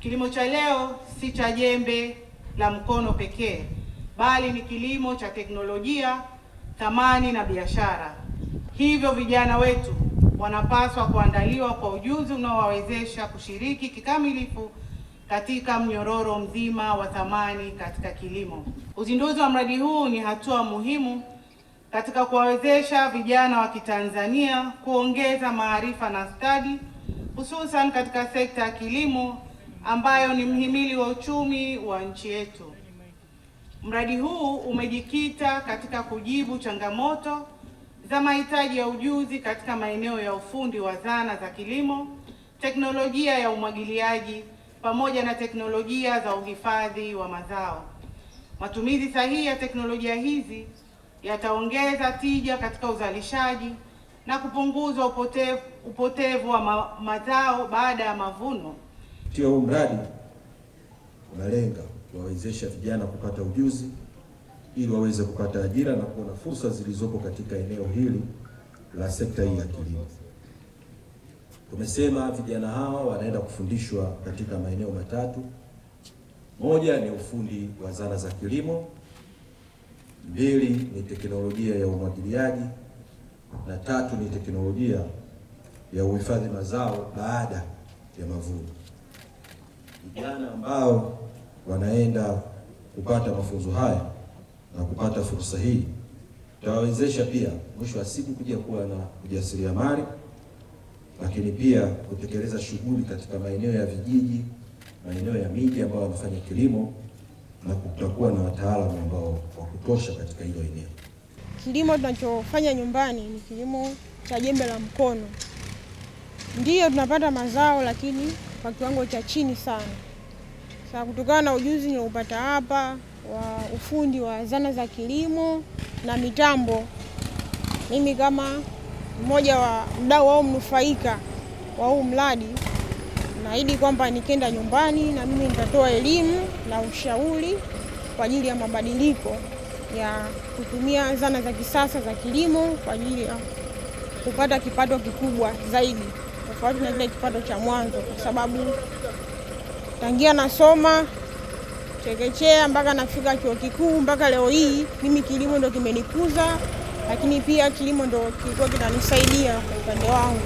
Kilimo cha leo si cha jembe la mkono pekee, bali ni kilimo cha teknolojia, thamani na biashara. Hivyo vijana wetu wanapaswa kuandaliwa kwa ujuzi unaowawezesha kushiriki kikamilifu katika mnyororo mzima wa thamani katika kilimo. Uzinduzi wa mradi huu ni hatua muhimu katika kuwawezesha vijana wa Kitanzania kuongeza maarifa na stadi, hususan katika sekta ya kilimo ambayo ni mhimili wa uchumi wa nchi yetu. Mradi huu umejikita katika kujibu changamoto za mahitaji ya ujuzi katika maeneo ya ufundi wa zana za kilimo, teknolojia ya umwagiliaji pamoja na teknolojia za uhifadhi wa mazao. Matumizi sahihi ya teknolojia hizi yataongeza tija katika uzalishaji na kupunguza upotevu wa mazao baada ya mavuno. Huu mradi unalenga kuwawezesha vijana kupata ujuzi ili waweze kupata ajira na kuona fursa zilizopo katika eneo hili la sekta hii ya kilimo. Tumesema vijana hawa wanaenda kufundishwa katika maeneo matatu. Moja ni ufundi wa zana za kilimo, mbili ni teknolojia ya umwagiliaji, na tatu ni teknolojia ya uhifadhi mazao baada ya mavuno. Vijana ambao wanaenda kupata mafunzo haya na kupata fursa hii tutawawezesha pia mwisho wa siku kuja kuwa na ujasiriamali, lakini pia kutekeleza shughuli katika maeneo ya vijiji, maeneo ya miji ambao wanafanya kilimo, na kutakuwa na wataalamu ambao wa kutosha katika hilo eneo. Kilimo tunachofanya nyumbani ni kilimo cha jembe la mkono. Ndiyo tunapata mazao, lakini kwa kiwango cha chini sana. Sasa kutokana na ujuzi niliopata hapa wa ufundi wa zana za kilimo na mitambo, mimi kama mmoja wa mdau au mnufaika wa huu mradi, naahidi kwamba nikienda nyumbani na mimi nitatoa elimu na ushauri kwa ajili ya mabadiliko ya kutumia zana za kisasa za kilimo kwa ajili ya kupata kipato kikubwa zaidi tofauti na kile kipato cha mwanzo, kwa sababu tangia nasoma chekechea mpaka nafika chuo kikuu mpaka leo hii mimi kilimo ndo kimenikuza, lakini pia kilimo ndo kilikuwa kinanisaidia kwa upande wangu.